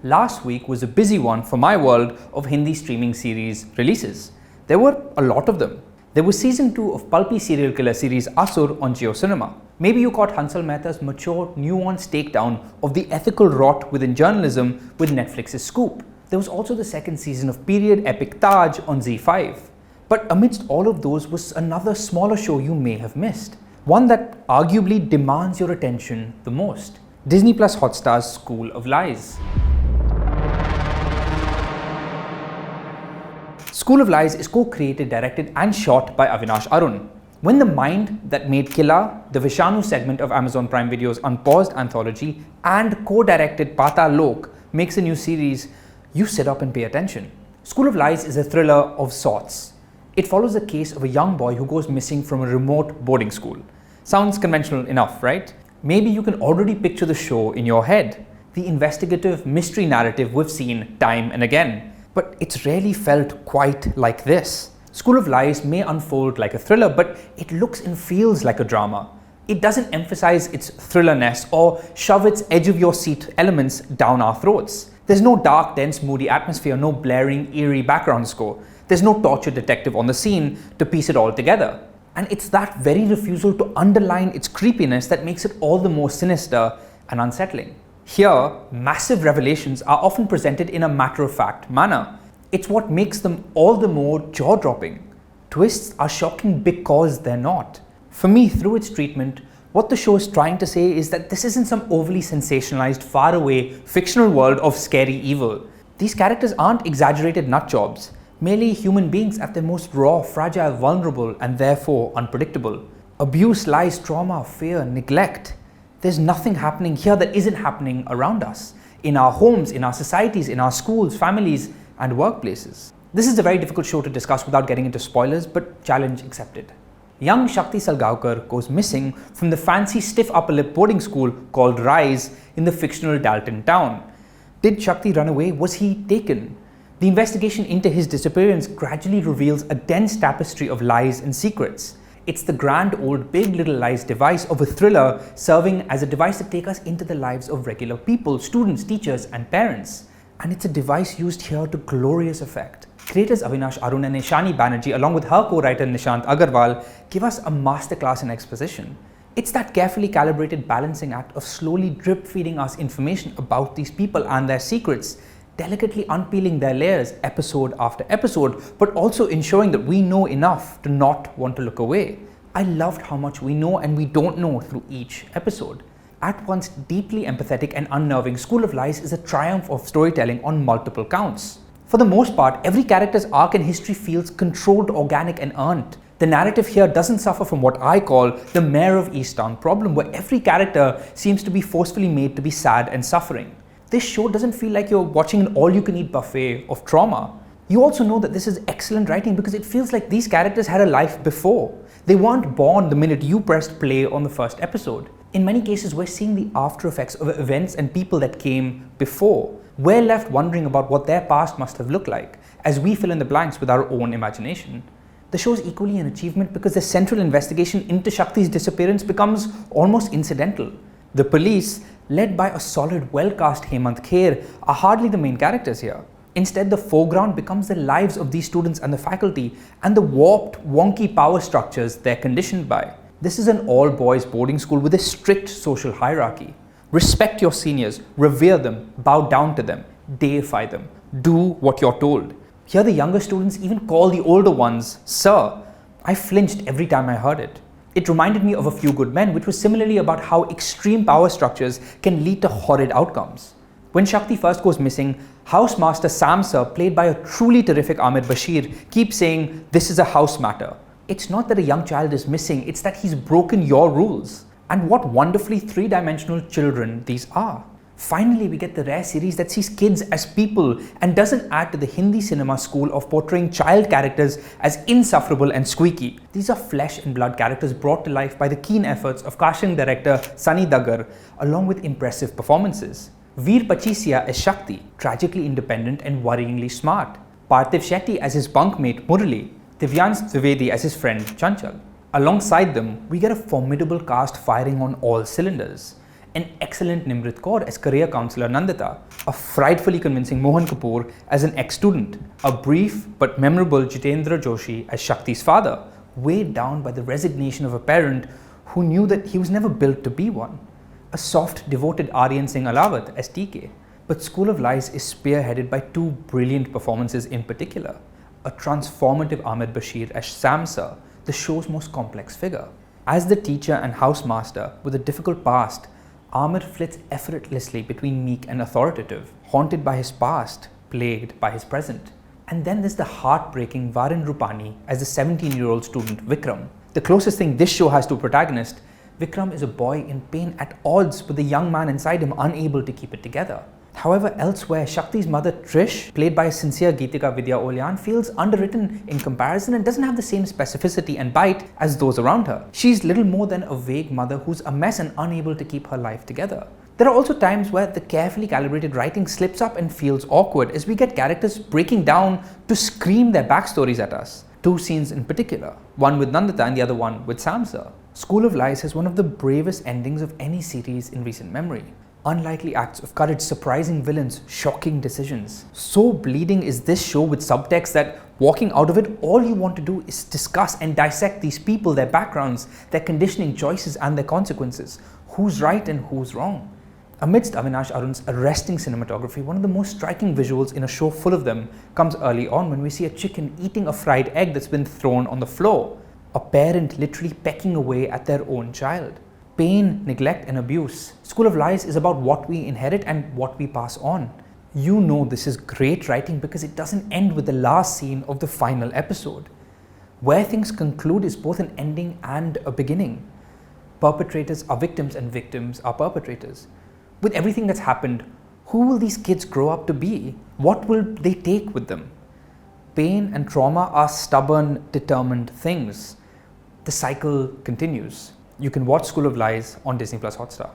Last week was a busy one for my world of Hindi streaming series releases. There were a lot of them. There was season 2 of pulpy serial killer series Asur on Jio Cinema. Maybe you caught Hansal Mehta's mature, nuanced takedown of the ethical rot within journalism with Netflix's Scoop. There was also the second season of period epic Taj on Z5. But amidst all of those was another smaller show you may have missed. One that arguably demands your attention the most. Disney Plus Hotstar's School of Lies. School of Lies is co-created, directed and shot by Avinash Arun. When the mind that made Killa, the Vishanu segment of Amazon Prime Video's unpaused anthology, and co-directed Patal Lok makes a new series, you sit up and pay attention. School of Lies is a thriller of sorts. It follows the case of a young boy who goes missing from a remote boarding school. Sounds conventional enough, right? Maybe you can already picture the show in your head. The investigative mystery narrative we've seen time and again. But it's rarely felt quite like this. School of Lies may unfold like a thriller, but it looks and feels like a drama. It doesn't emphasize its thrillerness or shove its edge-of-your-seat elements down our throats. There's no dark, dense, moody atmosphere, no blaring, eerie background score. There's no tortured detective on the scene to piece it all together. And it's that very refusal to underline its creepiness that makes it all the more sinister and unsettling. Here, massive revelations are often presented in a matter-of-fact manner. It's what makes them all the more jaw-dropping. Twists are shocking because they're not. For me, through its treatment, what the show is trying to say is that this isn't some overly sensationalized, faraway, fictional world of scary evil. These characters aren't exaggerated nutjobs, merely human beings at their most raw, fragile, vulnerable, and therefore unpredictable. Abuse, lies, trauma, fear, neglect. There's nothing happening here that isn't happening around us, in our homes, in our societies, in our schools, families, and workplaces. This is a very difficult show to discuss without getting into spoilers, but challenge accepted. Young Shakti Salgaonkar goes missing from the fancy stiff upper lip boarding school called Rise in the fictional Dalton town. Did Shakti run away? Was he taken? The investigation into his disappearance gradually reveals a dense tapestry of lies and secrets. It's the grand old Big Little Lies device of a thriller serving as a device to take us into the lives of regular people, students, teachers, and parents. And it's a device used here to glorious effect. Creators Avinash Arun and Ishani Banerjee, along with her co-writer Nishant Agarwal, give us a masterclass in exposition. It's that carefully calibrated balancing act of slowly drip-feeding us information about these people and their secrets, delicately unpeeling their layers episode after episode, but also ensuring that we know enough to not want to look away. I loved how much we know and we don't know through each episode. At once deeply empathetic and unnerving, School of Lies is a triumph of storytelling on multiple counts. For the most part, every character's arc and history feels controlled, organic, and earned. The narrative here doesn't suffer from what I call the Mayor of Easttown problem, where every character seems to be forcefully made to be sad and suffering. This show doesn't feel like you're watching an all-you-can-eat buffet of trauma. You also know that this is excellent writing because it feels like these characters had a life before. They weren't born the minute you pressed play on the first episode. In many cases, we're seeing the after effects of events and people that came before. We're left wondering about what their past must have looked like, as we fill in the blanks with our own imagination. The show is equally an achievement because the central investigation into Shakti's disappearance becomes almost incidental. The police, led by a solid, well-cast Hemant Kher, are hardly the main characters here. Instead, the foreground becomes the lives of these students and the faculty, and the warped, wonky power structures they're conditioned by. This is an all-boys boarding school with a strict social hierarchy. Respect your seniors, revere them, bow down to them, deify them, do what you're told. Here the younger students even call the older ones Sir. I flinched every time I heard it. It reminded me of A Few Good Men, which was similarly about how extreme power structures can lead to horrid outcomes. When Shakti first goes missing, Housemaster Sam Sir, played by a truly terrific Ahmed Bashir, keeps saying, "This is a house matter." It's not that a young child is missing, it's that he's broken your rules. And what wonderfully three-dimensional children these are. Finally, we get the rare series that sees kids as people and doesn't add to the Hindi cinema school of portraying child characters as insufferable and squeaky. These are flesh and blood characters brought to life by the keen efforts of casting director Sunny Daggar, along with impressive performances. Veer Pachisia as Shakti, tragically independent and worryingly smart. Parthiv Shetty as his bunkmate Murali. Divyansh Trivedi as his friend Chanchal. Alongside them, we get a formidable cast firing on all cylinders. an excellent Nimrit Kaur as career counsellor Nandita, a frightfully convincing Mohan Kapoor as an ex-student, a brief but memorable Jitendra Joshi as Shakti's father, weighed down by the resignation of a parent who knew that he was never built to be one, a soft, devoted Aryan Singh Alawat as TK. But School of Lies is spearheaded by two brilliant performances in particular, a transformative Ahmed Bashir as Samsa, the show's most complex figure. As the teacher and housemaster with a difficult past, Ahmed flits effortlessly between meek and authoritative, haunted by his past, plagued by his present. And then there's the heartbreaking Varin Rupani as the 17-year-old student Vikram. The closest thing this show has to a protagonist, Vikram is a boy in pain at odds with the young man inside him unable to keep it together. However, elsewhere, Shakti's mother Trish, played by sincere Geetika Vidya Olyan, feels underwritten in comparison and doesn't have the same specificity and bite as those around her. She's little more than a vague mother who's a mess and unable to keep her life together. There are also times where the carefully calibrated writing slips up and feels awkward as we get characters breaking down to scream their backstories at us. Two scenes in particular, one with Nandita and the other one with Samsa. School of Lies has one of the bravest endings of any series in recent memory. Unlikely acts of courage, surprising villains, shocking decisions. So bleeding is this show with subtext that walking out of it, all you want to do is discuss and dissect these people, their backgrounds, their conditioning choices and their consequences. Who's right and who's wrong? Amidst Avinash Arun's arresting cinematography, one of the most striking visuals in a show full of them comes early on when we see a chicken eating a fried egg that's been thrown on the floor. A parent literally pecking away at their own child. Pain, neglect and abuse. School of Lies is about what we inherit and what we pass on. You know this is great writing because it doesn't end with the last scene of the final episode. Where things conclude is both an ending and a beginning. Perpetrators are victims and victims are perpetrators. With everything that's happened, who will these kids grow up to be? What will they take with them? Pain and trauma are stubborn, determined things. The cycle continues. You can watch School of Lies on Disney Plus Hotstar.